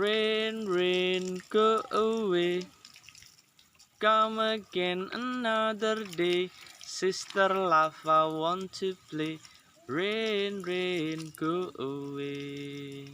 Rain, rain, go away. Come again another day. Sister lava want to play. Rain, rain, go away.